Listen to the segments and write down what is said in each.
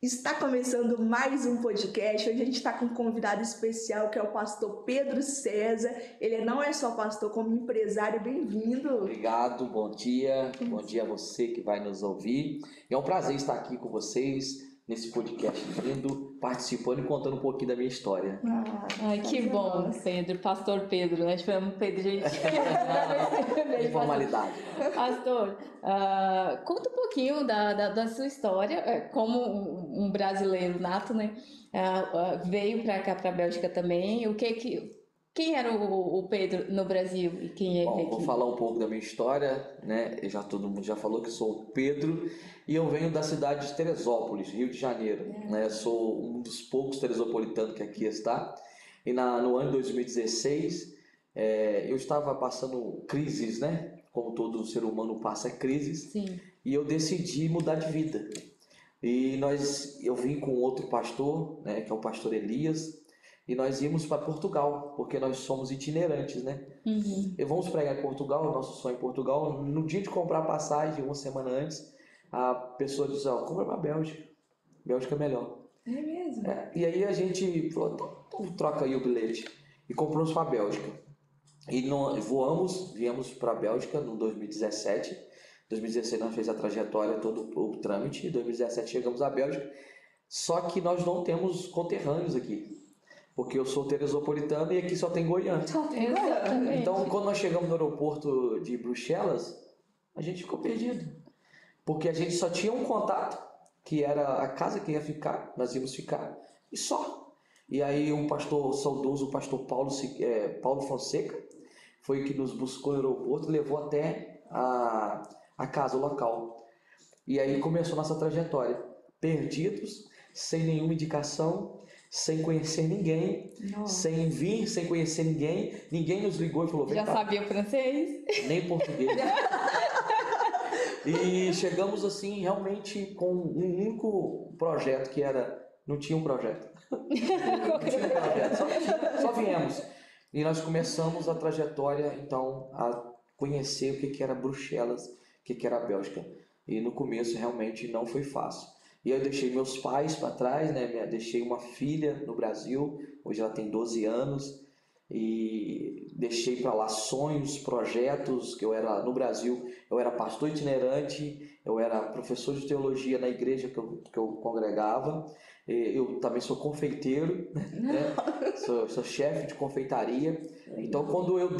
Está começando mais um podcast. Hoje a gente está com um convidado especial que é o pastor Pedro César. Ele não é só pastor, como empresário. Bem-vindo. Obrigado, bom dia a você que vai nos ouvir. É um prazer estar aqui com vocês nesse podcast lindo, participando e contando um pouquinho da minha história. Ai, que bom, Pedro, pastor Pedro, nós chamamos Pedro, gente. Informalidade. Pastor, conta um pouquinho da sua história, como um brasileiro nato, né? Veio para cá, para a Bélgica também. Quem era o Pedro no Brasil e quem é ele aqui? Vou falar um pouco da minha história, né? Todo mundo já falou que sou o Pedro e eu venho da cidade de Teresópolis, Rio de Janeiro. Né? Sou um dos poucos teresopolitanos que aqui está. E no ano de 2016, eu estava passando crises, né? Como todo ser humano passa crises. Sim. E eu decidi mudar de vida. E eu vim com outro pastor, né? Que é o pastor Elias. E nós íamos para Portugal, porque nós somos itinerantes, né? Uhum. E vamos pregar em Portugal, o nosso sonho em Portugal. No dia de comprar a passagem, uma semana antes, a pessoa disse, compra para a Bélgica. Bélgica é melhor. É mesmo? E aí a gente falou, então troca aí o bilhete. E compramos para a Bélgica. E viemos para a Bélgica no 2017. Em 2016 nós fizemos a trajetória, todo o trâmite. Em 2017 chegamos à Bélgica. Só que nós não temos conterrâneos aqui. Porque eu sou teresopolitano e aqui só tem goiano. Exatamente. Então, quando nós chegamos no aeroporto de Bruxelas, a gente ficou perdido. Porque a gente só tinha um contato, que era a casa que ia ficar, nós íamos ficar, e só. E aí um pastor saudoso, o pastor Paulo Fonseca, foi o que nos buscou no aeroporto e levou até a casa, o local. E aí começou nossa trajetória. Perdidos, sem nenhuma indicação, sem conhecer ninguém, sem conhecer ninguém nos ligou e falou, já sabia o francês? Nem português. E chegamos assim realmente com um único projeto que era, não tinha um projeto. Só viemos. E nós começamos a trajetória então a conhecer o que era Bruxelas, o que era a Bélgica. E no começo realmente não foi fácil. E eu deixei meus pais para trás, né? Deixei uma filha no Brasil, hoje ela tem 12 anos, e deixei para lá sonhos, projetos, que eu era no Brasil, eu era pastor itinerante, eu era professor de teologia na igreja que eu congregava, eu também sou confeiteiro, né? sou chefe de confeitaria. Então quando nós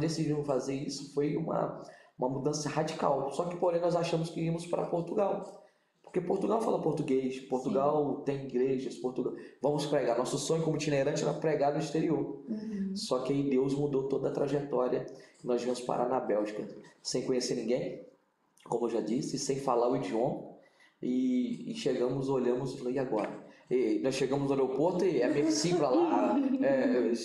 decidimos fazer isso, foi uma mudança radical. Só que porém nós achamos que íamos para Portugal. Porque Portugal fala português, Portugal tem igrejas, vamos pregar. Nosso sonho como itinerante era pregar no exterior. Uhum. Só que aí Deus mudou toda a trajetória. Nós viemos parar na Bélgica, sem conhecer ninguém, como eu já disse, sem falar o idioma. E chegamos, olhamos e falamos, e agora? E nós chegamos no aeroporto e Merci para lá,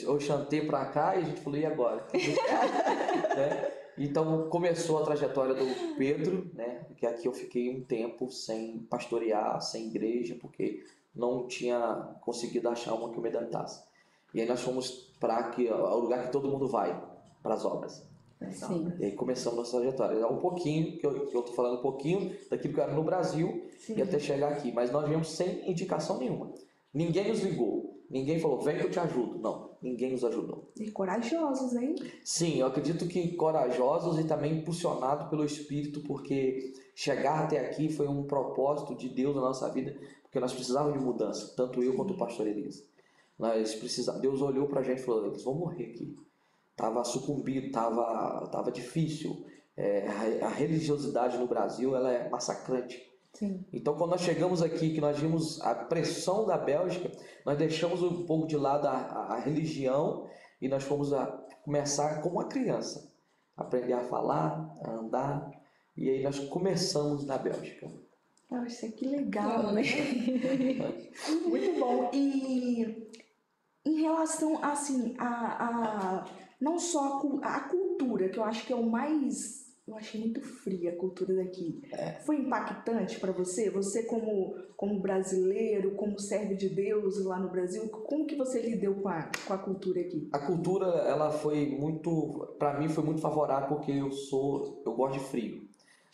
o Chanté para cá, e a gente falou, e agora? Né? Então começou a trajetória do Pedro, né? Que aqui eu fiquei um tempo sem pastorear, sem igreja, porque não tinha conseguido achar uma que eu me adaptasse. E aí nós fomos para o lugar que todo mundo vai, para as obras. Sim. E aí começamos a nossa trajetória. Um pouquinho, que eu estou falando um pouquinho daquilo que eu era no Brasil. Sim. E até chegar aqui. Mas nós viemos sem indicação nenhuma. Ninguém nos ligou. Ninguém falou, vem que eu te ajudo. Não, ninguém nos ajudou. E corajosos, hein? Sim, eu acredito que corajosos e também impulsionados pelo Espírito, porque chegar até aqui foi um propósito de Deus na nossa vida, porque nós precisávamos de mudança, tanto eu quanto o pastor Elias. Deus olhou pra gente e falou, eles vão morrer aqui. Tava sucumbido, tava difícil. A religiosidade no Brasil ela é massacrante. Sim. Então quando nós chegamos aqui, que nós vimos a pressão da Bélgica, nós deixamos um pouco de lado a religião e nós fomos a começar como uma criança, aprender a falar, a andar, e aí nós começamos na Bélgica. Nossa, que legal, né? Muito bom. E em relação assim não só a cultura, que eu acho que é o mais... Eu achei muito fria a cultura daqui. Foi impactante para você? Você como brasileiro, como servo de Deus lá no Brasil, como que você lidou com a cultura aqui? A cultura, ela foi muito, para mim foi muito favorável, porque eu gosto de frio.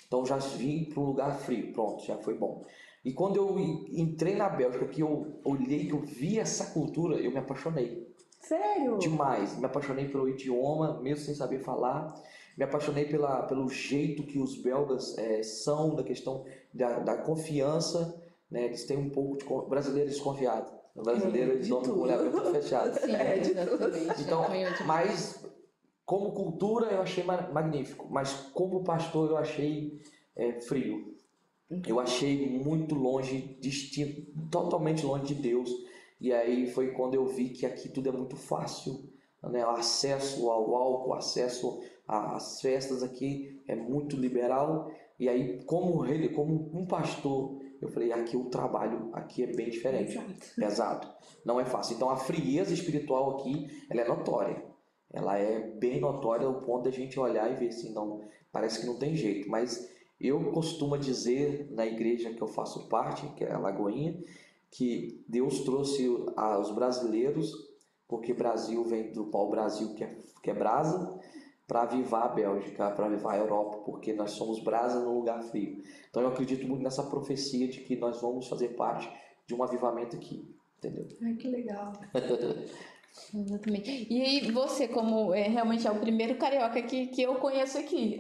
Então já vim para um lugar frio, pronto, já foi bom. E quando eu entrei na Bélgica, que eu olhei, que eu vi essa cultura, eu me apaixonei. Sério? Demais. Me apaixonei pelo idioma, mesmo sem saber falar. Me apaixonei pelo jeito que os belgas são, da questão da confiança. Né? Eles têm um pouco de... Brasileiro desconfiado. O brasileiro, eles dormem com o olho aberto e fechado. Sim, exatamente. Então, mas como cultura eu achei magnífico. Mas como pastor eu achei frio. Eu achei muito longe, distinto, totalmente longe de Deus. E aí foi quando eu vi que aqui tudo é muito fácil, né? O acesso ao álcool, o acesso às festas aqui é muito liberal. E aí, como um pastor, eu falei, aqui o trabalho aqui é bem diferente, pesado, não é fácil. Então a frieza espiritual aqui, ela é notória. Ela é bem notória ao ponto da gente olhar e ver assim, não, parece que não tem jeito. Mas eu costumo dizer na igreja que eu faço parte, que é a Lagoinha, que Deus trouxe os brasileiros, porque Brasil vem do pau-brasil, que é brasa, para avivar a Bélgica, para avivar a Europa, porque nós somos brasa no lugar frio. Então eu acredito muito nessa profecia de que nós vamos fazer parte de um avivamento aqui, entendeu? Ai, que legal. Exatamente. E aí, você, como realmente é o primeiro carioca que eu conheço aqui.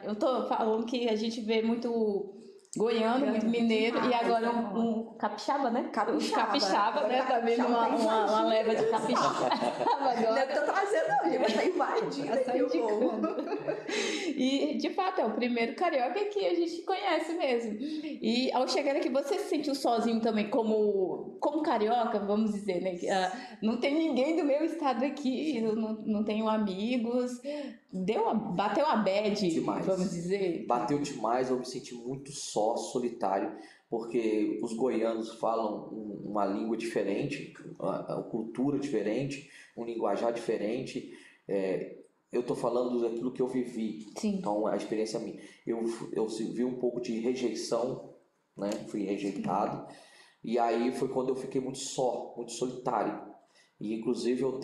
Eu tô falando que a gente vê muito goiano, muito mineiro, e agora um capixaba, né? Capixaba, né? Tá vindo uma leva de capixaba agora. Eu tô trazendo hoje, mas tá invadindo aqui o povo. E, de fato, é o primeiro carioca que a gente conhece mesmo. E ao chegar aqui, você se sentiu sozinho também, como carioca, vamos dizer, né? Não tem ninguém do meu estado aqui, eu não tenho amigos. Bateu a bad, demais. Vamos dizer. Bateu demais, eu me senti muito só, solitário, porque os goianos falam uma língua diferente, uma cultura diferente, um linguajar diferente. Eu estou falando daquilo que eu vivi. Sim. Então a experiência minha. Eu vi um pouco de rejeição, né? Fui rejeitado. E aí foi quando eu fiquei muito só, muito solitário. E inclusive eu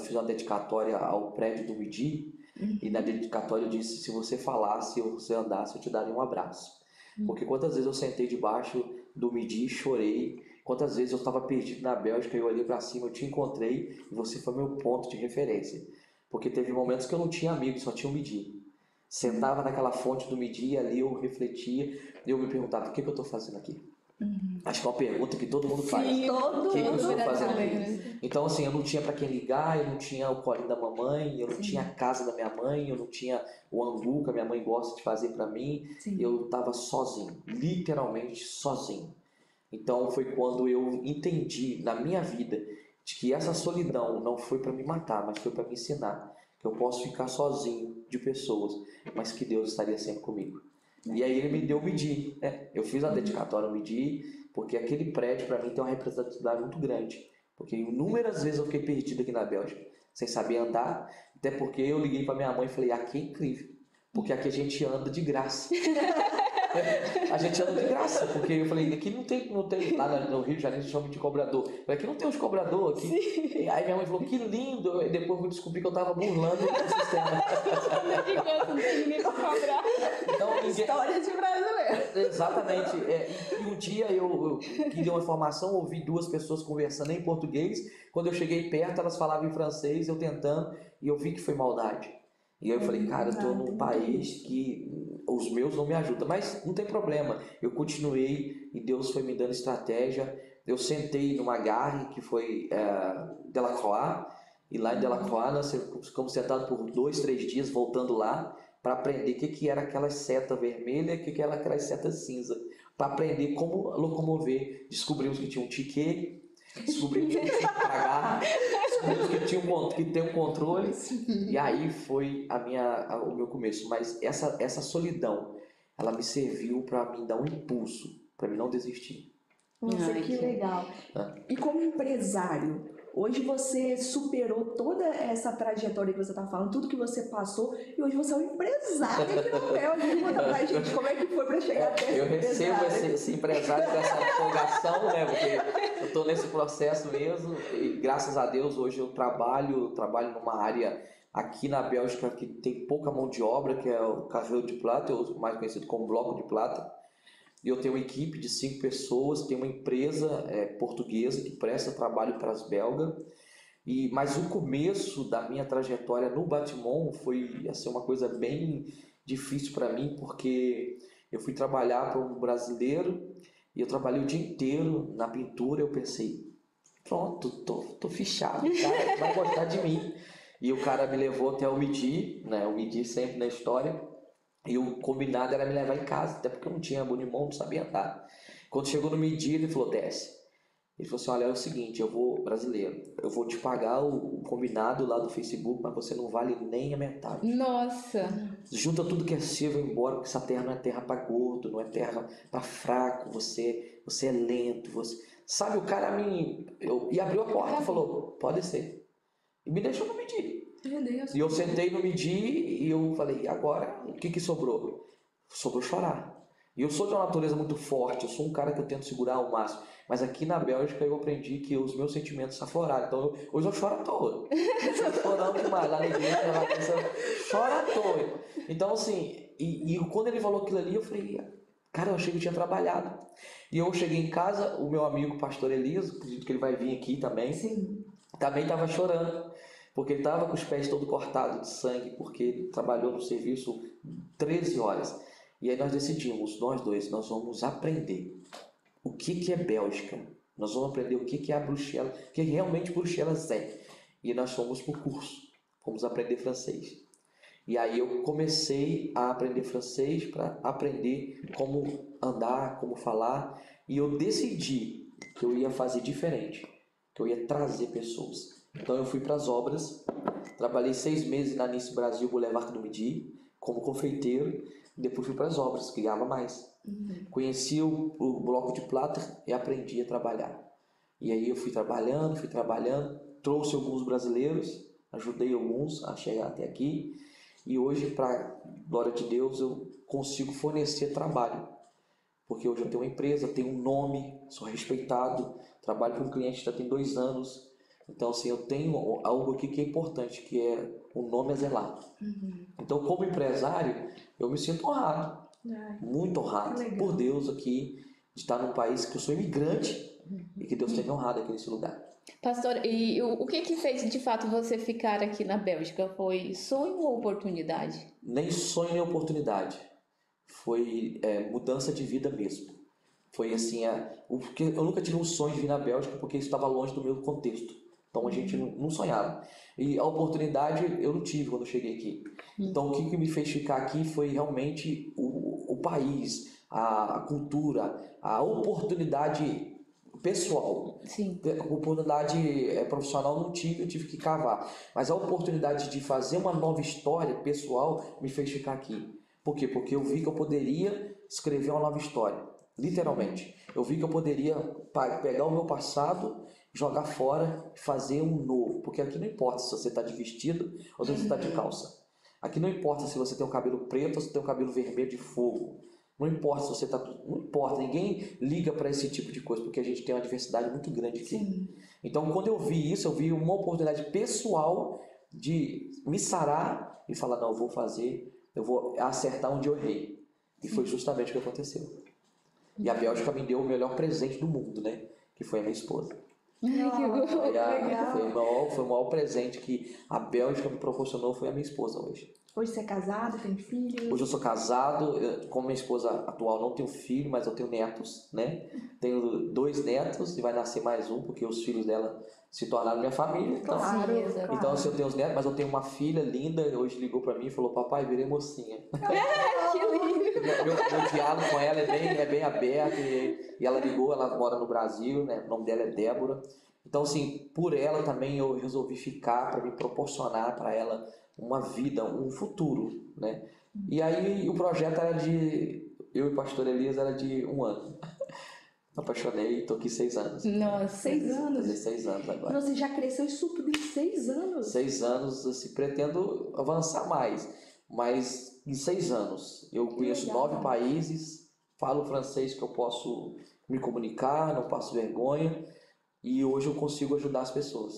fiz uma dedicatória ao prédio do Midi. E na dedicatória eu disse, se você falasse ou você andasse, eu te daria um abraço. Porque quantas vezes eu sentei debaixo do Midi e chorei, quantas vezes eu estava perdido na Bélgica, eu olhei para cima, eu te encontrei e você foi meu ponto de referência. Porque teve momentos que eu não tinha amigos, só tinha o Midi. Sentava naquela fonte do Midi e ali eu refletia e eu me perguntava, o que eu estou fazendo aqui? Acho que é uma pergunta que todo mundo faz. Sim, o que eu estou fazendo aqui? brasileiro. Então, assim, eu não tinha para quem ligar, eu não tinha o colinho da mamãe, eu não tinha a casa da minha mãe, eu não tinha o angu que a minha mãe gosta de fazer para mim. Eu estava sozinho, literalmente sozinho. Então, foi quando eu entendi na minha vida de que essa solidão não foi para me matar, mas foi para me ensinar que eu posso ficar sozinho de pessoas, mas que Deus estaria sempre comigo. E aí ele me deu o Midi, né? Eu fiz a dedicatória ao Midi, porque aquele prédio para mim tem uma representatividade muito grande. Porque inúmeras vezes eu fiquei perdido aqui na Bélgica, sem saber andar, até porque eu liguei para minha mãe e falei, aqui é incrível, porque aqui a gente anda de graça. A gente anda de graça, porque eu falei, aqui não tem lá no Rio de Janeiro a gente chama de cobrador. Eu falei, aqui não tem uns cobrador aqui. E aí minha mãe falou, que lindo. E depois eu descobri que eu estava burlando o sistema. Não tem ninguém pra cobrar. Então, História de brasileiro. Exatamente. E um dia eu queria uma informação, ouvi duas pessoas conversando em português. Quando eu cheguei perto, elas falavam em francês, eu tentando, e eu vi que foi maldade. E aí eu falei, cara, eu estou num país que os meus não me ajudam, mas não tem problema. Eu continuei e Deus foi me dando estratégia. Eu sentei numa gare que foi Delacroix, e lá em Delacroix nós ficamos sentados por 2, 3 dias voltando lá para aprender o que era aquela seta vermelha e o que era aquela seta cinza, para aprender como locomover. Descobrimos que tinha um ticket, descobrimos que tinha que pagar, descobrimos que tem um controle. E aí foi o meu começo. Mas essa solidão, ela me serviu para me dar um impulso, para mim não desistir. Nossa, que legal. E como empresário, hoje você superou toda essa trajetória que você está falando, tudo que você passou, e hoje você é um empresário aqui no Bélgica. Conta pra gente como é que foi para chegar até eu recebo esse empresário com essa empolgação, né? Porque eu estou nesse processo mesmo e graças a Deus hoje eu trabalho numa área aqui na Bélgica que tem pouca mão de obra, que é o Carré de Plata, ou mais conhecido como Bloco de Plata. E eu tenho uma equipe de 5 pessoas, tenho uma empresa portuguesa que presta trabalho para as belgas. Mas o começo da minha trajetória no Batimon foi assim, uma coisa bem difícil para mim, porque eu fui trabalhar para um brasileiro e eu trabalhei o dia inteiro na pintura. Eu pensei, pronto, tô fichado, o cara vai gostar de mim. E o cara me levou até o Midi, né? O Midi sempre na história. E o combinado era me levar em casa, até porque eu não tinha bunimon, não sabia andar. Quando chegou no Midi, ele falou, desce. Ele falou assim, olha, é o seguinte, brasileiro, eu vou te pagar o combinado lá do Facebook, mas você não vale nem a metade. Nossa! Junta tudo que é seu e vai embora, porque essa terra não é terra para gordo, não é terra para fraco, você é lento, Sabe, o cara e abriu a porta e falou, pode ser. E me deixou no Midi. Meu Deus. E eu sentei no Midi e eu falei, agora, o que sobrou? Sobrou chorar. E eu sou de uma natureza muito forte, eu sou um cara que eu tento segurar ao máximo. Mas aqui na Bélgica eu aprendi que os meus sentimentos se afloraram. Então hoje eu choro à toa. Eu tô chorando demais lá na igreja, lá pensando, chora à toa. Então assim, e quando ele falou aquilo ali, eu falei, cara, eu achei que eu tinha trabalhado. E eu cheguei em casa, o meu amigo pastor Elias, acredito que ele vai vir aqui também, Sim. também estava chorando. Porque ele estava com os pés todo cortados de sangue, porque ele trabalhou no serviço 13 horas. E aí nós decidimos, nós dois, nós vamos aprender o que é Bélgica. Nós vamos aprender o que é a Bruxelas, o que realmente Bruxelas é. E nós fomos para o curso, fomos aprender francês. E aí eu comecei a aprender francês para aprender como andar, como falar. E eu decidi que eu ia fazer diferente, que eu ia trazer pessoas. Então eu fui para as obras, trabalhei 6 meses na Nice Brasil Boulevard do Midi, como confeiteiro. Depois fui para as obras, que ganhava mais. Conheci o bloco de plata e aprendi a trabalhar. E aí eu fui trabalhando, trouxe alguns brasileiros, ajudei alguns a chegar até aqui. E hoje, para glória de Deus, eu consigo fornecer trabalho. Porque hoje eu tenho uma empresa, tenho um nome, sou respeitado, trabalho com um cliente que já tem 2 anos. Então, assim, eu tenho algo aqui que é importante, que é o nome a zelar. Então, como empresário, eu me sinto honrado, muito honrado por Deus aqui, de estar num país que eu sou imigrante e que Deus tenha me honrado aqui nesse lugar. Pastor, e o que fez de fato você ficar aqui na Bélgica? Foi sonho ou oportunidade? Nem sonho nem oportunidade. Foi mudança de vida mesmo. Foi assim, eu nunca tive um sonho de vir na Bélgica porque isso estava longe do meu contexto. Então a gente não sonhava. E a oportunidade eu não tive quando eu cheguei aqui. Então o que me fez ficar aqui foi realmente o país, a cultura, a oportunidade pessoal. Sim. A oportunidade profissional não tive, eu tive que cavar. Mas a oportunidade de fazer uma nova história pessoal me fez ficar aqui. Por quê? Porque eu vi que eu poderia escrever uma nova história. Literalmente. Eu vi que eu poderia pegar o meu passado, jogar fora e fazer um novo. Porque aqui não importa se você está de vestido ou se você está de calça. Aqui não importa se você tem o cabelo preto ou se tem o cabelo vermelho de fogo. Não importa se você está... Não importa, ninguém liga para esse tipo de coisa, porque a gente tem uma diversidade muito grande aqui. Sim. Então, quando eu vi isso, eu vi uma oportunidade pessoal de me sarar e falar, não, eu vou fazer, eu vou acertar onde eu errei. E foi justamente o que aconteceu. E a Bélgica me deu o melhor presente do mundo, né? Que foi a minha esposa. Foi o maior presente que a Bélgica me proporcionou, foi a minha esposa hoje. Hoje você é casado, tem filhos? Hoje eu sou casado, com minha esposa atual não tenho filho, mas eu tenho netos, né? Tenho 2 netos e vai nascer mais um, porque os filhos dela se tornaram minha família. Então, Claro, então assim, eu tenho os netos, mas eu tenho uma filha linda, hoje ligou pra mim e falou, papai, virei mocinha. Que lindo! Meu diálogo com ela é bem aberto e ela ligou, ela mora no Brasil, né? O nome dela é Débora. Então, assim, por ela também eu resolvi ficar para me proporcionar para ela uma vida, um futuro, né? E aí o projeto era eu e o pastor Elias era de 1 ano. Me apaixonei e estou aqui 6 anos. Nossa, 6 anos? Fazer 6 anos agora. Você já cresceu isso tudo em 6 anos? 6 anos, assim, pretendo avançar mais, mas em 6 anos eu conheço 9 países, falo francês que eu posso me comunicar, não passo vergonha, e hoje eu consigo ajudar as pessoas.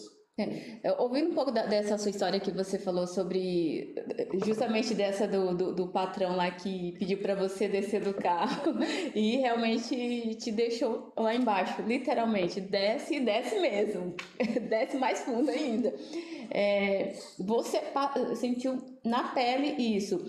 Ouvindo um pouco dessa sua história que você falou sobre, justamente dessa do patrão lá que pediu para você descer do carro e realmente te deixou lá embaixo, literalmente, desce e desce mesmo, desce mais fundo ainda. Você sentiu na pele isso.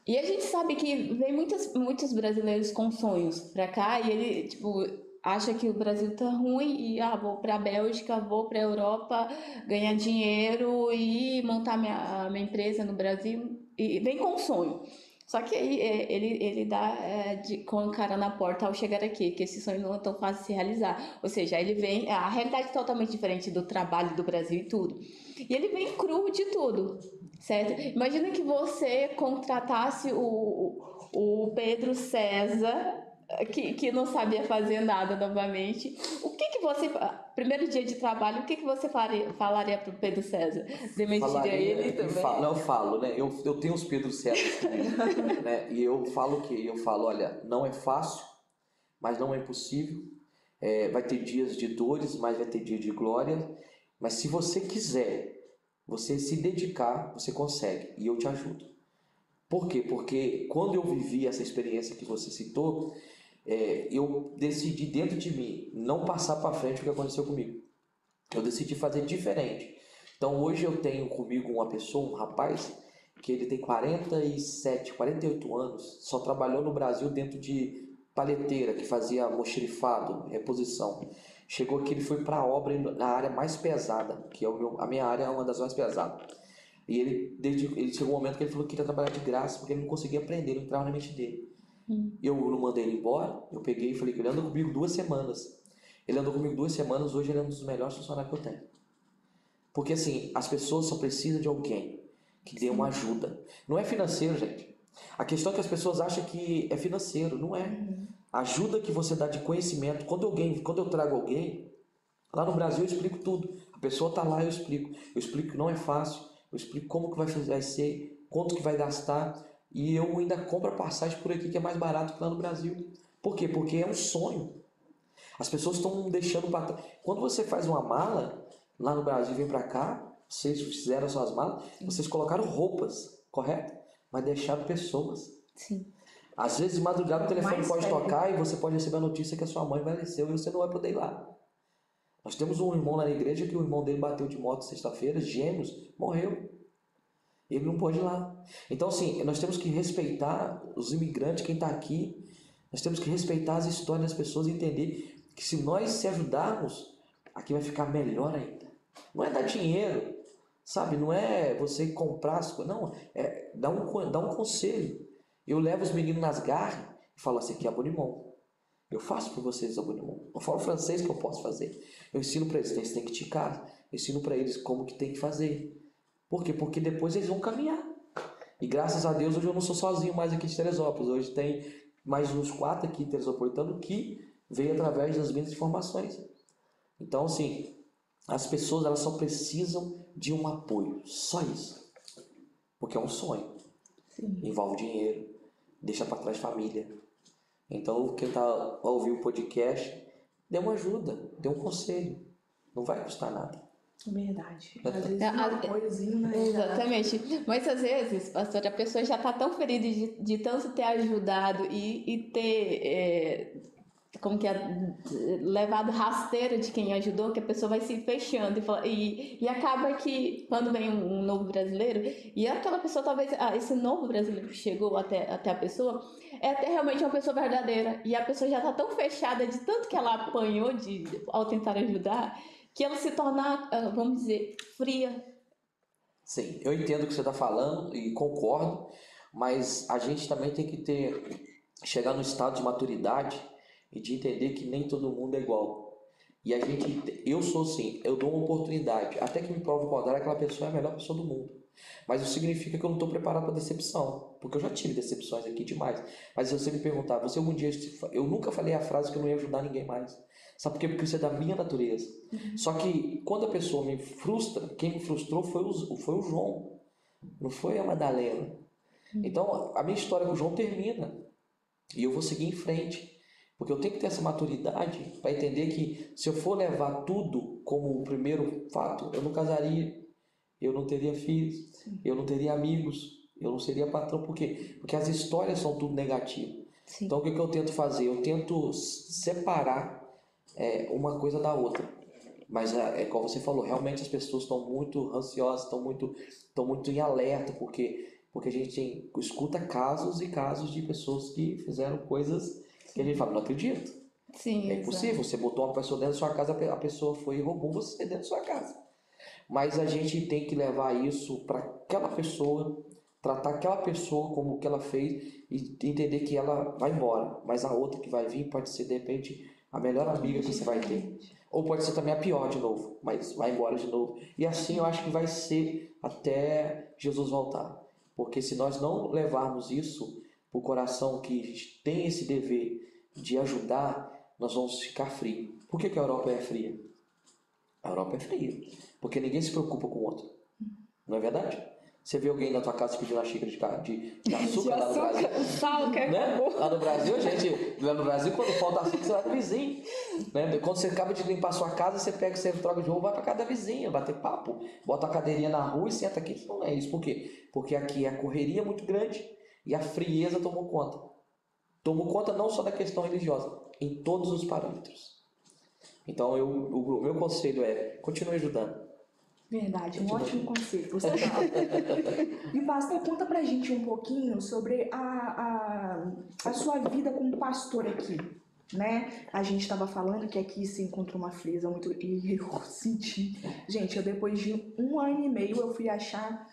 E a gente sabe que vem muitos brasileiros com sonhos pra cá e ele, tipo, acha que o Brasil tá ruim e vou pra Bélgica, vou pra Europa ganhar dinheiro e montar minha empresa no Brasil e vem com um sonho. Só que aí ele dá com a cara na porta ao chegar aqui, que esse sonho não é tão fácil de se realizar. Ou seja, ele vem, a realidade é totalmente diferente do trabalho do Brasil e tudo. E ele vem cru de tudo, certo? Imagina que você contratasse o Pedro César, que não sabia fazer nada novamente. O que você, primeiro dia de trabalho, o que você falaria para o Pedro César? Demitiria ele também? Eu falo, né? Eu tenho os Pedro César comigo, né? E eu falo o quê? Eu falo, olha, não é fácil, mas não é impossível. Vai ter dias de dores, mas vai ter dia de glória. Mas se você quiser, você se dedicar, você consegue. E eu te ajudo. Por quê? Porque quando eu vivi essa experiência que você citou, eu decidi dentro de mim não passar para frente o que aconteceu comigo. Eu decidi fazer diferente. Então hoje eu tenho comigo uma pessoa, um rapaz, que ele tem 47, 48 anos, só trabalhou no Brasil dentro de paleteira, que fazia almoxarifado, reposição. Chegou aqui, ele foi para a obra na área mais pesada, que é a minha área é uma das mais pesadas. E ele chegou um momento que ele falou que queria trabalhar de graça, porque ele não conseguia aprender, não entrava na mente dele. Eu não mandei ele embora, eu peguei e falei que ele andou comigo 2 semanas. Ele andou comigo 2 semanas, hoje ele é um dos melhores funcionários que eu tenho. Porque assim, as pessoas só precisam de alguém que dê uma ajuda. Não é financeiro, gente. A questão é que as pessoas acham que é financeiro, não é. A ajuda que você dá de conhecimento, quando eu trago alguém, lá no Brasil eu explico tudo. A pessoa está lá, eu explico que não é fácil, eu explico como que vai ser, quanto que vai gastar, e eu ainda compro a passagem por aqui que é mais barato que lá no Brasil. Por quê? Porque é um sonho. As pessoas estão deixando para trás. Quando você faz uma mala, lá no Brasil vem para cá, vocês fizeram suas malas, vocês colocaram roupas, correto? Mas deixaram pessoas. Sim. Às vezes de madrugada o telefone pode tocar e você pode receber a notícia que a sua mãe faleceu e você não vai poder ir lá. Nós temos um irmão lá na igreja que o irmão dele bateu de moto sexta-feira, gêmeos, morreu. Ele não pôde ir lá. Então assim, nós temos que respeitar os imigrantes, quem está aqui. Nós temos que respeitar as histórias das pessoas e entender que se nós se ajudarmos, aqui vai ficar melhor ainda. Não é dar dinheiro, sabe? Não é você comprar as coisas. Não, é dar um conselho. Eu levo os meninos nas garras e falo assim, aqui é Abonimon. Eu faço para vocês Abonimon. Eu falo francês que eu posso fazer. Eu ensino para eles, eles têm que ticar. Eu ensino para eles como que tem que fazer. Por quê? Porque depois eles vão caminhar. E graças a Deus hoje eu não sou sozinho mais aqui de Teresópolis. Hoje tem mais uns 4 aqui em Teresópolis que veio através das minhas informações. Então, assim, as pessoas elas só precisam de um apoio. Só isso. Porque é um sonho. Sim. Envolve dinheiro, deixa para trás família. Então, quem tá a ouvir o podcast, dê uma ajuda, dê um conselho. Não vai custar nada. Verdade. Às vezes um apoiozinho, né? Exatamente. Mas às vezes, pastor, a pessoa já está tão ferida de tanto ter ajudado e ter levado rasteira de quem ajudou, que a pessoa vai se fechando e acaba que quando vem um novo brasileiro e aquela pessoa talvez, esse novo brasileiro que chegou até a pessoa é até realmente uma pessoa verdadeira e a pessoa já está tão fechada de tanto que ela apanhou ao tentar ajudar que ela se torna, vamos dizer, fria. Sim, eu entendo o que você está falando e concordo, mas a gente também tem que chegar no estado de maturidade e de entender que nem todo mundo é igual. E eu sou assim, eu dou uma oportunidade, até que me prove o contrário, aquela pessoa é a melhor pessoa do mundo. Mas isso significa que eu não estou preparado para decepção, porque eu já tive decepções aqui demais. Mas se você me perguntar, você algum dia, eu nunca falei a frase que eu não ia ajudar ninguém mais. Sabe por quê? Porque isso é da minha natureza. Só que quando a pessoa me frustra, quem me frustrou foi o João, não foi a Madalena. Então a minha história com o João termina e eu vou seguir em frente. Porque eu tenho que ter essa maturidade para entender que se eu for levar tudo como o primeiro fato, eu não casaria, eu não teria filhos, eu não teria amigos, eu não seria patrão. Por quê? Porque as histórias são tudo negativo. Sim. Então o que eu tento fazer? Eu tento separar uma coisa da outra. Mas é como você falou, realmente as pessoas estão muito ansiosas, estão muito em alerta, porque a gente escuta casos e casos de pessoas que fizeram coisas que a gente fala, não acredito. Sim, É impossível, você botou uma pessoa dentro da sua casa, a pessoa foi e roubou você dentro da sua casa. Mas a gente tem que levar isso para aquela pessoa, tratar aquela pessoa como o que ela fez e entender que ela vai embora, mas a outra que vai vir pode ser de repente a melhor amiga que você vai ter, ou pode ser também a pior de novo, mas vai embora de novo. E assim eu acho que vai ser até Jesus voltar, porque se nós não levarmos isso para o coração que tem esse dever de ajudar, nós vamos ficar frios. Por que a Europa é fria? A Europa é fria, porque ninguém se preocupa com o outro, não é verdade? Você vê alguém na tua casa pedindo uma xícara de açúcar lá no Brasil? Sal, que Né? Lá no Brasil, lá no Brasil, quando falta açúcar, você vai no vizinho. Né? Quando você acaba de limpar a sua casa, você troca de roupa, vai para casa da vizinha, bater papo, bota a cadeirinha na rua e senta aqui. Não é isso. Por quê? Porque aqui a correria é muito grande e a frieza tomou conta. Tomou conta não só da questão religiosa, em todos os parâmetros. Então, o meu conselho é, continue ajudando. Verdade, um ótimo conselho. Você E pastor, conta pra gente um pouquinho sobre a sua vida como pastor aqui, né? A gente estava falando que aqui se encontrou uma frieza muito... E eu senti... Gente, depois de 1 ano e meio, eu fui achar...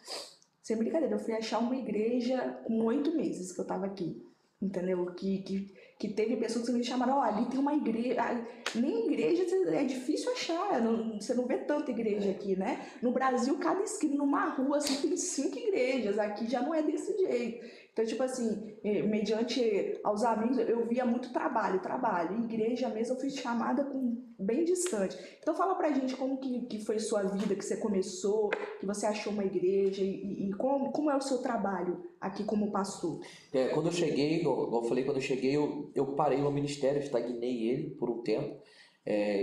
Sem brincadeira, eu fui achar uma igreja com 8 meses que eu tava aqui. Entendeu? Que teve pessoas que me chamaram, ó, ali tem uma igreja, nem igreja é difícil achar, você não vê tanta igreja aqui, né? No Brasil, cada esquina, numa rua, assim, tem 5 igrejas, aqui já não é desse jeito. Então, tipo assim, mediante aos amigos, eu via muito trabalho, igreja mesmo, eu fui chamada bem distante. Então, fala pra gente como que foi sua vida, que você começou, que você achou uma igreja e como é o seu trabalho aqui como pastor. Quando eu cheguei, igual eu falei, quando eu cheguei, eu parei no ministério, estagnei ele por um tempo.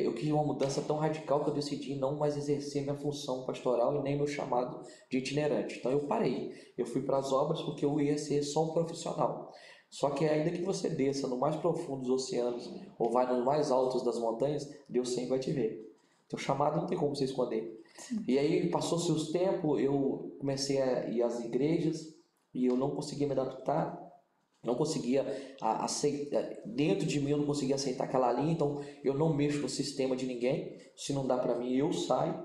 Eu quis uma mudança tão radical que eu decidi não mais exercer minha função pastoral e nem meu chamado de itinerante. Então eu parei, eu fui para as obras porque eu ia ser só um profissional. Só que ainda que você desça no mais profundo dos oceanos ou vai nos mais altos das montanhas, Deus sempre vai te ver. Teu chamado não tem como você esconder. E aí passou-se os tempos, eu comecei a ir às igrejas e eu não conseguia me adaptar. Não conseguia aceitar, dentro de mim eu não conseguia aceitar aquela linha, então eu não mexo no sistema de ninguém, se não dá para mim eu saio.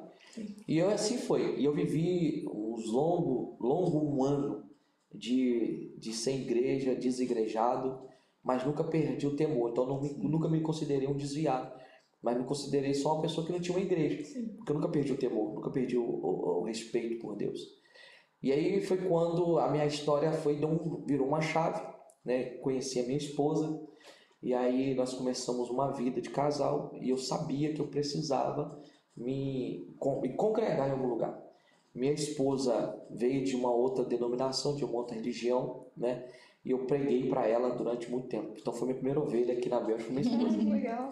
E assim foi, e eu vivi uns longo 1 ano de sem igreja, desigrejado, mas nunca perdi o temor, então nunca me considerei um desviado, mas me considerei só uma pessoa que não tinha uma igreja, porque eu nunca perdi o temor, nunca perdi o respeito por Deus. E aí foi quando a minha história virou uma chave, né? Conheci a minha esposa e aí nós começamos uma vida de casal e eu sabia que eu precisava me congregar em algum lugar. Minha esposa veio de uma outra denominação, de uma outra religião, né? E eu preguei para ela durante muito tempo. Então foi minha primeira ovelha aqui na Bélgica, minha esposa. Legal.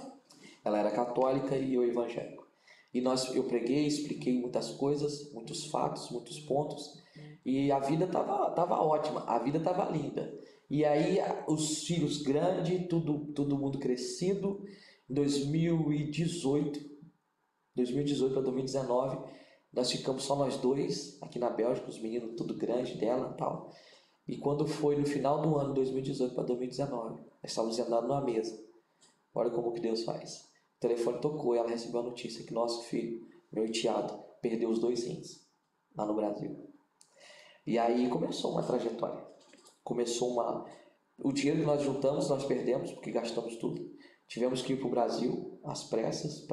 Ela era católica e eu evangélico. E eu preguei, expliquei muitas coisas, muitos fatos, muitos pontos. E a vida tava ótima, a vida tava linda. E aí os filhos grandes, todo mundo crescido. Em 2018 para 2019, nós ficamos só nós dois aqui na Bélgica, os meninos tudo grande dela e tal. E quando foi no final do ano, 2018 para 2019, nós estávamos sentados numa mesa. Olha como que Deus faz. O telefone tocou e ela recebeu a notícia que nosso filho, meu enteado, perdeu os 2 rins lá no Brasil. E aí começou uma trajetória. O dinheiro que nós juntamos, nós perdemos, porque gastamos tudo. Tivemos que ir para o Brasil, às pressas,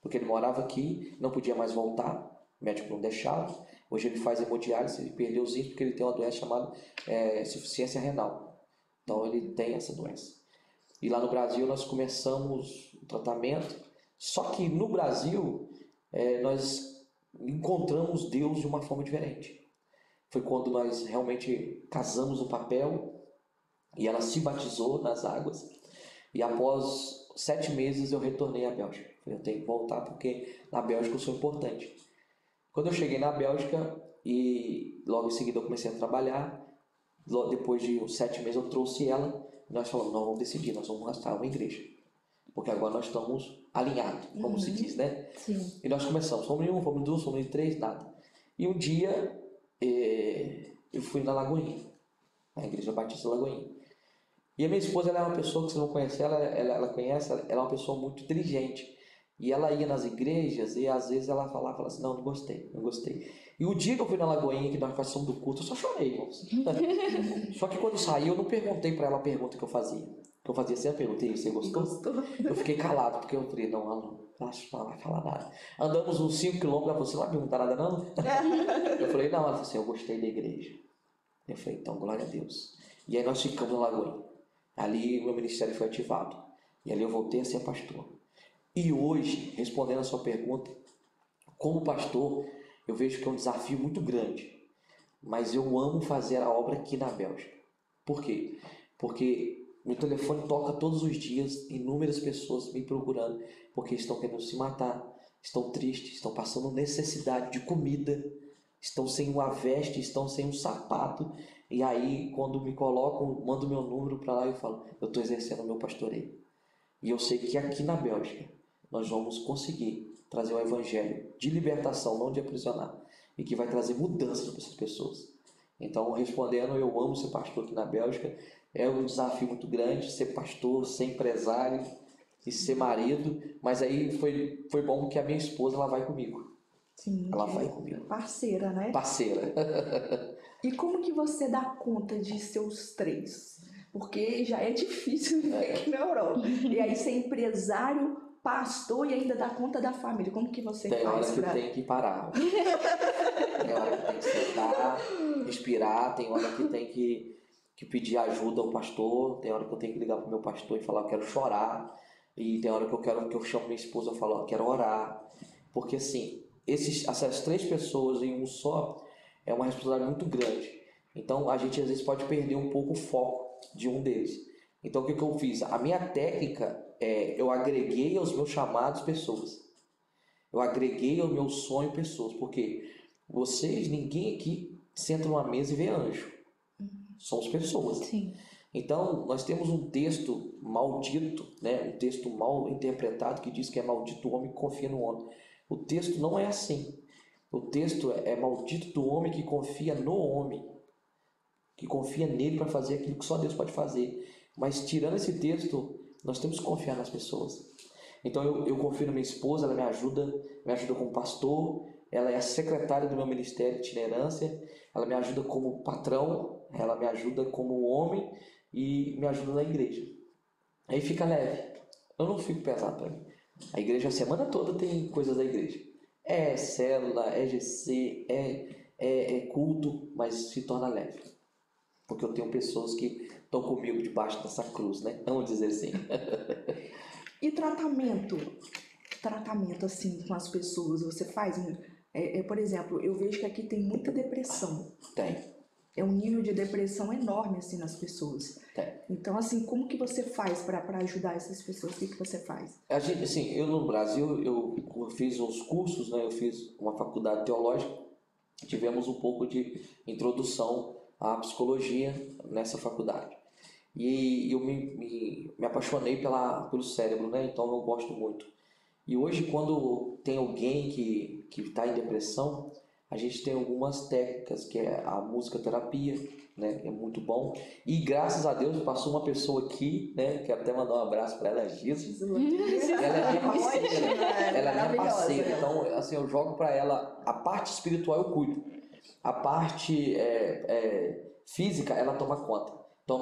porque ele morava aqui, não podia mais voltar, o médico não deixava. Hoje ele faz hemodiálise, ele perdeu os rins porque ele tem uma doença chamada insuficiência renal. Então ele tem essa doença. E lá no Brasil nós começamos o tratamento, só que no Brasil nós encontramos Deus de uma forma diferente. Foi quando nós realmente casamos o papel e ela se batizou nas águas. E após 7 meses eu retornei à Bélgica. Falei, eu tenho que voltar porque na Bélgica eu sou importante. Quando eu cheguei na Bélgica e logo em seguida eu comecei a trabalhar, depois de uns 7 meses eu trouxe ela e nós falamos, nós vamos decidir, nós vamos gastar uma igreja. Porque agora nós estamos alinhados, como se diz, né? Sim. E nós começamos, fomos em 1, fomos em 2, fomos em 3, nada. E um dia eu fui na Lagoinha, na Igreja Batista Lagoinha. E a minha esposa, ela é uma pessoa que você não conhece, ela conhece, ela é uma pessoa muito inteligente. E ela ia nas igrejas e às vezes ela falava assim, não gostei, não gostei. E o dia que eu fui na Lagoinha, que nós passamos do culto, eu só chorei, irmãos. Só que quando eu saí, eu não perguntei para ela a pergunta que eu fazia. Que eu fazia assim, eu perguntei, você gostou? Eu fiquei calado, porque eu falei, não, ela não vai falar nada. Andamos uns 5 quilômetros, ela falou, você não vai perguntar nada não? Eu falei, não, ela falou assim, eu gostei da igreja. Eu falei, então, glória a Deus. E aí nós ficamos na Lagoinha. Ali o meu ministério foi ativado. E ali eu voltei a ser pastor. E hoje, respondendo a sua pergunta, como pastor, eu vejo que é um desafio muito grande. Mas eu amo fazer a obra aqui na Bélgica. Por quê? Porque meu telefone toca todos os dias, inúmeras pessoas me procurando, porque estão querendo se matar, estão tristes, estão passando necessidade de comida, estão sem uma veste, estão sem um sapato. E aí, quando me colocam, mando meu número para lá e eu falo, eu estou exercendo o meu pastoreio. E eu sei que aqui na Bélgica nós vamos conseguir trazer um evangelho de libertação, não de aprisionar, e que vai trazer mudança para essas pessoas. Então, respondendo, eu amo ser pastor aqui na Bélgica. É um desafio muito grande ser pastor, ser empresário e ser marido, mas aí foi bom que a minha esposa, ela vai comigo. Sim, Ela vai comigo. parceira, né? Parceira. E como que você dá conta de seus 3? Porque já é difícil viver aqui na Europa. E aí ser empresário, pastor e ainda dá conta da família. Como que você Tem faz? hora que tem que parar. Tem hora que tem que sentar, respirar. Tem hora que tem que pedir ajuda ao pastor. Tem hora que eu tenho que ligar pro meu pastor e falar, eu quero chorar. E tem hora que eu chamo minha esposa e falo, eu quero orar. Porque assim, essas 3 pessoas em um só é uma responsabilidade muito grande. Então a gente às vezes pode perder um pouco o foco de um deles. Então o que eu fiz? A minha técnica eu agreguei aos meus chamados pessoas. Eu agreguei ao meu sonho pessoas. Porque ninguém aqui senta numa mesa e vê anjo. Somos pessoas. Sim. Então nós temos um texto maldito, né? Um texto mal interpretado que diz que é maldito o homem que confia no homem. O texto não é assim. O texto é maldito do homem que confia no homem, que confia nele para fazer aquilo que só Deus pode fazer. Mas tirando esse texto, nós temos que confiar nas pessoas. Então eu confio na minha esposa, ela me ajuda como pastor, ela é a secretária do meu ministério de itinerância, ela me ajuda como patrão, ela me ajuda como homem e me ajuda na igreja. Aí fica leve, eu não fico pesado para mim. A igreja a semana toda tem coisas da igreja. É célula, é GC, é culto, mas se torna leve. Porque eu tenho pessoas que estão comigo debaixo dessa cruz, né? Vamos dizer assim. E tratamento? Tratamento assim com as pessoas, você faz? Por exemplo, eu vejo que aqui tem muita depressão. Tem. É um nível de depressão enorme assim nas pessoas. Tem. Então, assim, como que você faz para ajudar essas pessoas? O que você faz? A gente, assim, eu no Brasil, eu fiz uns cursos, né? Eu fiz uma faculdade teológica. Tivemos um pouco de introdução à psicologia nessa faculdade. E eu me apaixonei pelo cérebro, né? Então eu gosto muito. E hoje, quando tem alguém que está em depressão, a gente tem algumas técnicas, que é a musicoterapia, né? Que é muito bom. E graças a Deus passou uma pessoa aqui, né? Quero até mandar um abraço para ela, Giz. Ela é minha parceira. Ela é minha parceira. Então, assim, eu jogo para ela a parte espiritual, eu cuido. A parte física, ela toma conta. Então,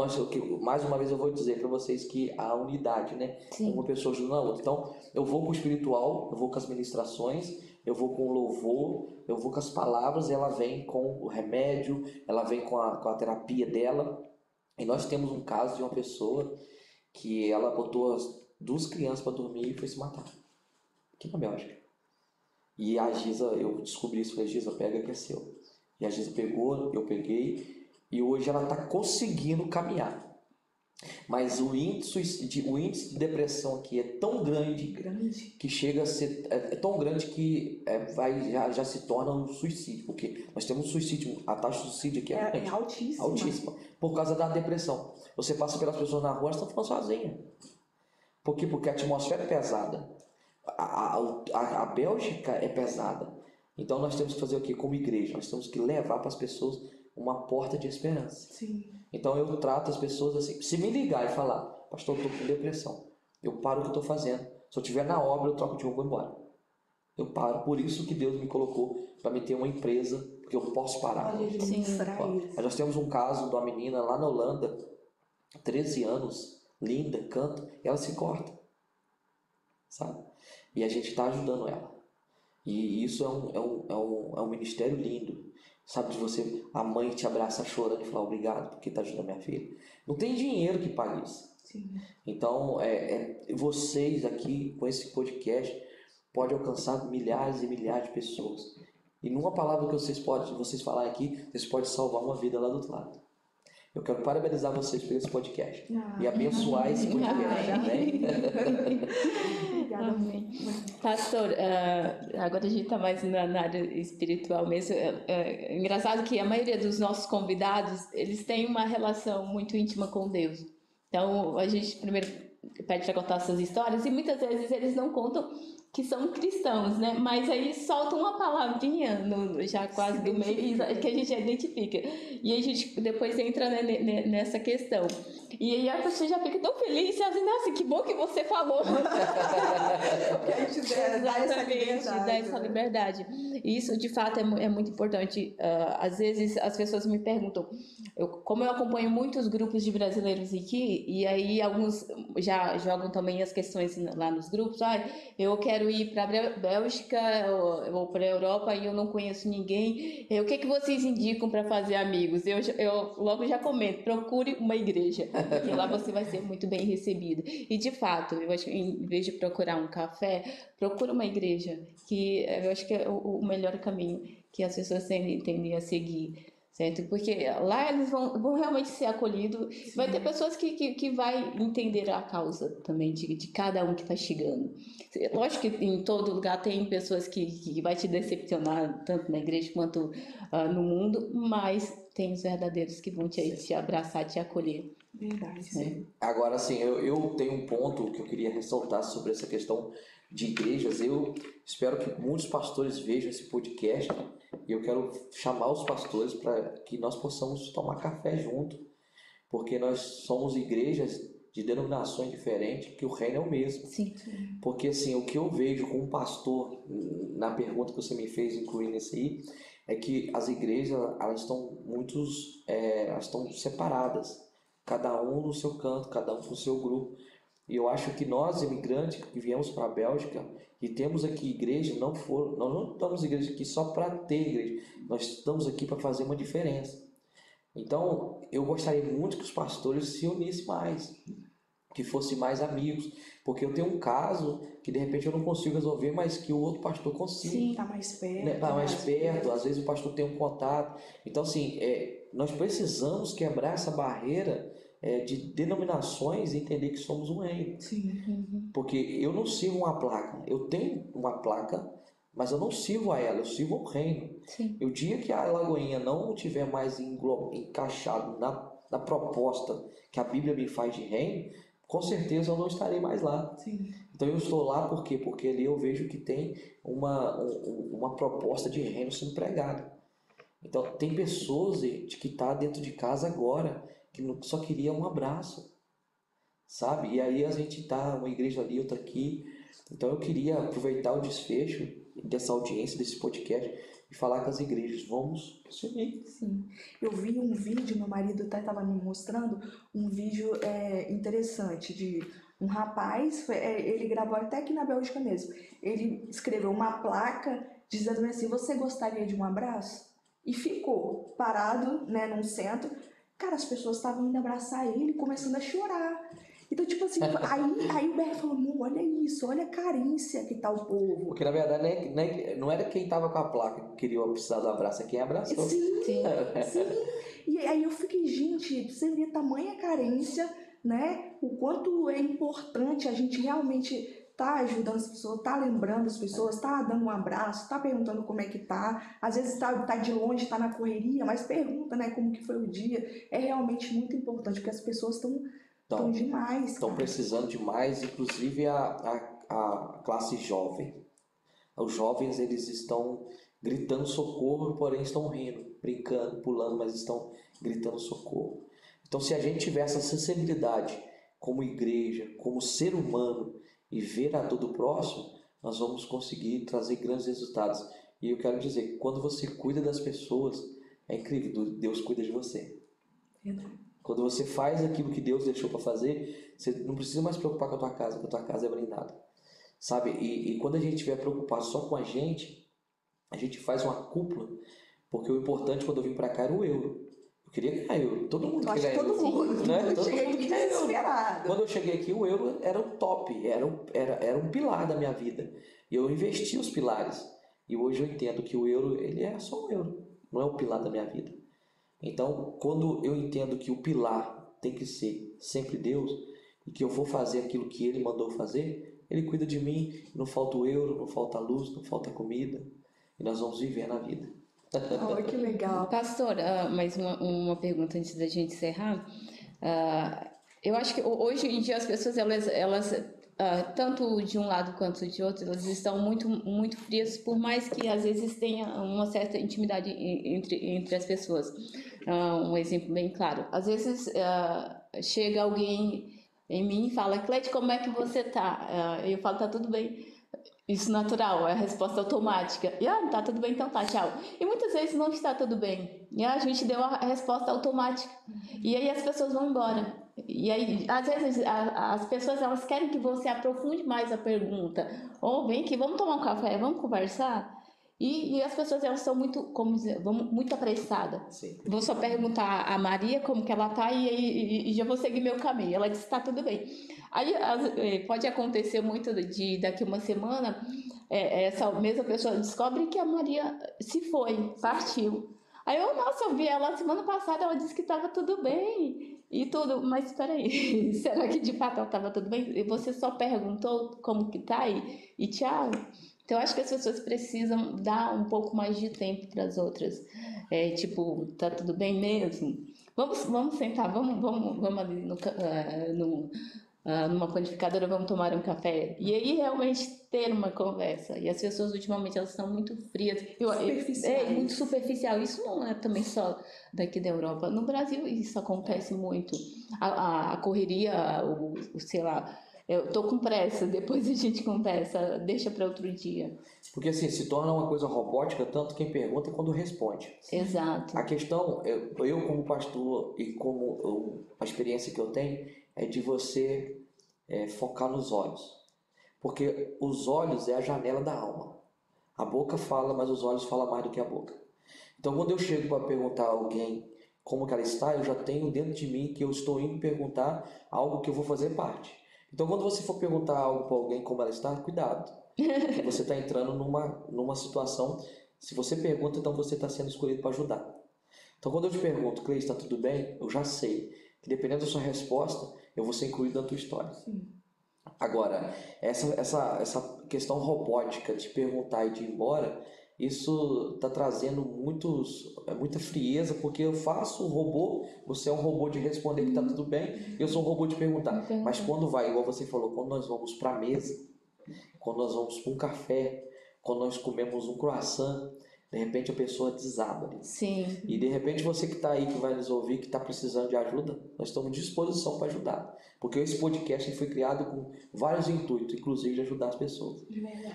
mais uma vez eu vou dizer para vocês que a unidade, né? Sim. Uma pessoa ajuda na outra. Então, eu vou com o espiritual, eu vou com as ministrações, eu vou com o louvor, eu vou com as palavras, ela vem com o remédio, ela vem com a terapia dela. E nós temos um caso de uma pessoa que ela botou as 2 crianças para dormir e foi se matar. Aqui na Bélgica. E a Giza, eu descobri isso, falei, Giza, pega que é seu. E a Giza pegou, eu peguei, e hoje ela está conseguindo caminhar. Mas o índice de depressão aqui é tão grande que chega a ser tão grande que já se torna um suicídio, porque nós temos suicídio, a taxa de suicídio aqui é altíssima. Altíssima, por causa da depressão. Você passa pelas pessoas na rua, elas estão ficando sozinhas. Por quê? Porque a atmosfera é pesada. A Bélgica é pesada. Então nós temos que fazer o quê? Como igreja, nós temos que levar para as pessoas uma porta de esperança. Sim. Então eu trato as pessoas assim, se me ligar e falar, pastor, eu estou com depressão, eu paro o que eu estou fazendo. Se eu estiver na obra, eu troco de roupa e vou embora. Eu paro, por isso que Deus me colocou para me ter uma empresa, porque eu posso parar. Nós temos um caso de uma menina lá na Holanda, 13 anos, linda, canta, e ela se corta, sabe? E a gente está ajudando ela. E isso é um ministério lindo. Sabe, de você, a mãe te abraçar chorando e falar obrigado porque está ajudando a minha filha. Não tem dinheiro que pague isso. Sim. Então, vocês aqui, com esse podcast, podem alcançar milhares e milhares de pessoas. E numa palavra que vocês falarem aqui, vocês podem salvar uma vida lá do outro lado. Eu quero parabenizar vocês por esse podcast. E abençoar esse podcast. Obrigada. Pastor, agora a gente está mais na área espiritual mesmo. É engraçado que a maioria dos nossos convidados, eles têm uma relação muito íntima com Deus. Então, a gente primeiro pede para contar suas histórias e muitas vezes eles não contam que são cristãos, né? Mas aí soltam uma palavrinha já quase do meio que a gente identifica. E a gente depois entra nessa questão. E aí a pessoa já fica tão feliz, e assim, nossa, que bom que você falou. Porque a gente dá essa liberdade. E isso, de fato, é muito importante. Às vezes as pessoas me perguntam, como eu acompanho muitos grupos de brasileiros aqui, e aí alguns já jogam também as questões lá nos grupos, eu quero ir para a Bélgica ou para a Europa e eu não conheço ninguém, o que vocês indicam para fazer amigos? Eu logo já comento, procure uma igreja, porque lá você vai ser muito bem recebido. E de fato, eu acho que em vez de procurar um café, procura uma igreja, que eu acho que é o melhor caminho que as pessoas tendem a seguir. Certo? Porque lá eles vão realmente ser acolhidos. Sim. Vai ter pessoas que vai entender a causa também de cada um que está chegando. Lógico que em todo lugar tem pessoas que vai te decepcionar, tanto na igreja quanto no mundo, mas tem os verdadeiros que vão te abraçar, te acolher. Verdade, sim. Agora, assim, eu tenho um ponto que eu queria ressaltar sobre essa questão de igrejas. Eu espero que muitos pastores vejam esse podcast e eu quero chamar os pastores para que nós possamos tomar café junto, porque nós somos igrejas de denominações diferentes, que o reino é o mesmo. Sim. Porque assim, o que eu vejo com um pastor, na pergunta que você me fez, incluindo isso aí, é que as igrejas elas estão separadas, cada um no seu canto, cada um com o seu grupo. E eu acho que nós, imigrantes, que viemos para a Bélgica e temos aqui igreja, nós não estamos igreja aqui só para ter igreja, nós estamos aqui para fazer uma diferença. Então, eu gostaria muito que os pastores se unissem mais, que fossem mais amigos, porque eu tenho um caso que de repente eu não consigo resolver, mas que o outro pastor consiga. Sim, está mais perto. Né? Tá mais perto, às vezes o pastor tem um contato. Então, assim, nós precisamos quebrar essa barreira de denominações e entender que somos um reino. Sim. Uhum. Porque eu não sirvo uma placa, eu tenho uma placa, mas eu não sirvo a ela, eu sirvo o reino. Sim. E o dia que a Lagoinha não estiver mais encaixado na proposta que a Bíblia me faz de reino, com certeza eu não estarei mais lá. Sim. Então eu estou lá por quê? Porque ali eu vejo que tem uma proposta de reino sendo pregada. Então tem pessoas que estão dentro de casa agora que só queria um abraço, sabe? E aí a gente tá uma igreja ali, outra aqui. Então eu queria aproveitar o desfecho dessa audiência, desse podcast, e falar com as igrejas, vamos se unir. Sim. Eu vi um vídeo, meu marido até estava me mostrando, um vídeo interessante de um rapaz, ele gravou até aqui na Bélgica mesmo. Ele escreveu uma placa dizendo assim, você gostaria de um abraço? E ficou parado, né, num centro. Cara, as pessoas estavam indo abraçar ele, começando a chorar. Então, tipo assim, aí o Berg falou, olha isso, olha a carência que tá o povo. Porque, na verdade, não era quem tava com a placa que queria precisar do abraço, é quem abraçou. Sim. E aí eu fiquei, gente, você vê tamanha carência, né? O quanto é importante a gente realmente tá ajudando as pessoas, tá lembrando as pessoas, tá dando um abraço, tá perguntando como é que tá. Às vezes tá de longe, tá na correria, mas pergunta, né, como que foi o dia. É realmente muito importante, porque as pessoas estão demais, Estão precisando demais, inclusive a classe jovem. Os jovens, eles estão gritando socorro, porém estão rindo, brincando, pulando, mas estão gritando socorro. Então, se a gente tiver essa sensibilidade como igreja, como ser humano, e ver a dor do próximo, nós vamos conseguir trazer grandes resultados. E eu quero dizer, quando você cuida das pessoas, é incrível, Deus cuida de você. Quando você faz aquilo que Deus deixou para fazer, você não precisa mais se preocupar com a tua casa, porque a tua casa é blindada. Sabe? E quando a gente estiver preocupado só com a gente faz uma cúpula, porque o importante quando eu vim para cá era o euro. Eu queria ganhar euro. Todo mundo queria ganhar euro. Todo mundo. Né? Todo mundo desesperado. Quando eu cheguei aqui, o euro era o top, era um pilar da minha vida. E eu investi os pilares. E hoje eu entendo que o euro, ele é só um euro, não é o pilar da minha vida. Então, quando eu entendo que o pilar tem que ser sempre Deus, e que eu vou fazer aquilo que Ele mandou fazer, Ele cuida de mim, não falta o euro, não falta a luz, não falta a comida, e nós vamos viver na vida. Olha que legal. Pastor, mais uma pergunta antes da gente encerrar. Eu acho que hoje em dia as pessoas, elas tanto de um lado quanto de outro, elas estão muito frias, por mais que às vezes tenha uma certa intimidade entre as pessoas. Um exemplo bem claro. Às vezes chega alguém em mim e fala: Cleide, como é que você tá? Eu falo: tá tudo bem. Isso natural, é a resposta automática. E tá tudo bem, então tá, tchau. E muitas vezes não está tudo bem. E a gente deu a resposta automática. E aí as pessoas vão embora. E aí, às vezes, as pessoas elas querem que você aprofunde mais a pergunta. Ou vem aqui, vamos tomar um café, vamos conversar. E as pessoas elas são muito apressadas. Sim. Vou só perguntar a Maria como que ela tá e já vou seguir meu caminho. Ela disse que tá tudo bem. Aí pode acontecer muito de daqui uma semana essa mesma pessoa descobre que a Maria se foi, partiu. Aí nossa, eu vi ela semana passada, ela disse que estava tudo bem e tudo, mas espera aí, será que de fato ela estava tudo bem? E você só perguntou como que tá e tchau. Então eu acho que as pessoas precisam dar um pouco mais de tempo para as outras. Tipo, tá tudo bem mesmo? Vamos sentar, vamos ali numa panificadora, vamos tomar um café. E aí realmente ter uma conversa. E as pessoas ultimamente elas estão muito frias. Muito superficial. Isso não é também só daqui da Europa. No Brasil isso acontece muito. A correria, sei lá, eu tô com pressa, depois a gente conversa, deixa para outro dia. Porque assim, se torna uma coisa robótica, tanto quem pergunta quanto responde. Exato. A questão, eu como pastor e como a experiência que eu tenho, é de você focar nos olhos. Porque os olhos é a janela da alma. A boca fala, mas os olhos falam mais do que a boca. Então quando eu chego para perguntar a alguém como que ela está, eu já tenho dentro de mim que eu estou indo perguntar algo que eu vou fazer parte. Então quando você for perguntar algo para alguém como ela está, cuidado. Porque você está entrando numa situação, se você pergunta, então você está sendo escolhido para ajudar. Então quando eu te pergunto, Cleide, está tudo bem? Eu já sei que dependendo da sua resposta, eu vou ser incluído na tua história. Sim. Agora, essa questão robótica de perguntar e de ir embora, isso está trazendo muita frieza, porque eu faço um robô, você é um robô de responder que está tudo bem, eu sou um robô de perguntar. Mas quando vai, igual você falou, quando nós vamos para a mesa, quando nós vamos para um café, quando nós comemos um croissant, de repente a pessoa desaba ali. Sim. E de repente você que está aí, que vai nos ouvir, que está precisando de ajuda, nós estamos à disposição para ajudar. Porque esse podcast foi criado com vários intuitos, inclusive de ajudar as pessoas.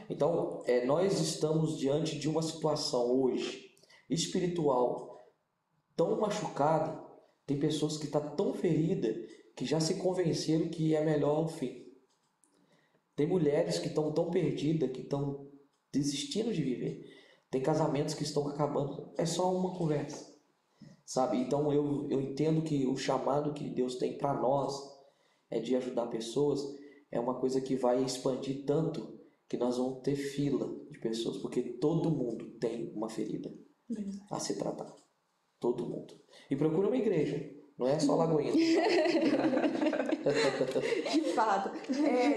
Então, nós estamos diante de uma situação hoje espiritual tão machucada, tem pessoas que estão tão feridas que já se convenceram que é melhor o fim. Tem mulheres que estão tão perdidas, que estão desistindo de viver. Tem casamentos que estão acabando. É só uma conversa, sabe? Então eu entendo que o chamado que Deus tem para nós é de ajudar pessoas. É uma coisa que vai expandir tanto que nós vamos ter fila de pessoas, porque todo mundo tem uma ferida a se tratar. Todo mundo. E procura uma igreja Não é só Lagoinha. De fato.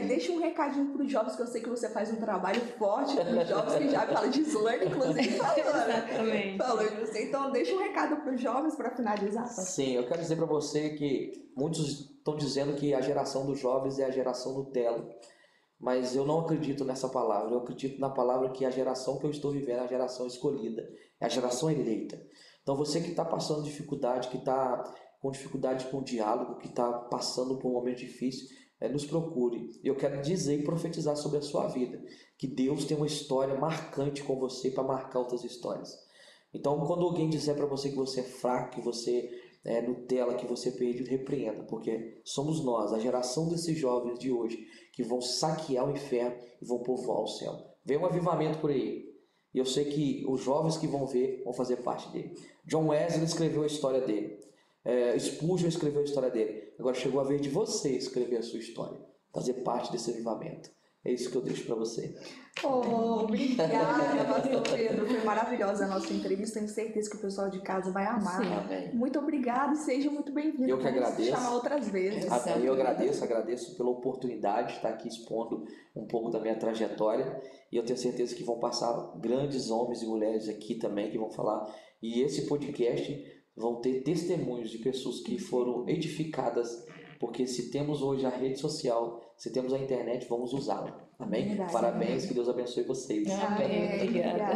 Deixa um recadinho para os jovens, que eu sei que você faz um trabalho forte para os jovens, que já fala de Slurn, inclusive, falou, né? Exatamente. Falou de você. Então, deixa um recado para os jovens para finalizar. Sim, eu quero dizer para você que muitos estão dizendo que a geração dos jovens é a geração Nutella, mas eu não acredito nessa palavra. Eu acredito na palavra que a geração que eu estou vivendo é a geração escolhida, é a geração eleita. Então você que está passando dificuldade, que está com dificuldade com o diálogo, que está passando por um momento difícil, nos procure. Eu quero dizer e profetizar sobre a sua vida, que Deus tem uma história marcante com você para marcar outras histórias. Então, quando alguém disser para você que você é fraco, que você é Nutella, que você é perdido, repreenda, porque somos nós, a geração desses jovens de hoje, que vão saquear o inferno e vão povoar o céu. Vem um avivamento por aí. E eu sei que os jovens que vão ver vão fazer parte dele. John Wesley escreveu a história dele. Spurgeon escreveu a história dele. Agora chegou a vez de você escrever a sua história, fazer parte desse avivamento. É isso que eu deixo para você. Obrigada, pastor Pedro. Foi maravilhosa a nossa entrevista. Tenho certeza que o pessoal de casa vai amar. Sim. Muito obrigada e seja muito bem-vindo. Eu que agradeço. Chamar outras vezes. Eu agradeço pela oportunidade de estar aqui expondo um pouco da minha trajetória. E eu tenho certeza que vão passar grandes homens e mulheres aqui também que vão falar. E esse podcast vão ter testemunhos de pessoas que foram edificadas. Porque se temos hoje a rede social, se temos a internet, vamos usá-la. Amém? Verdade. Parabéns, que Deus abençoe vocês. Amém. Obrigada.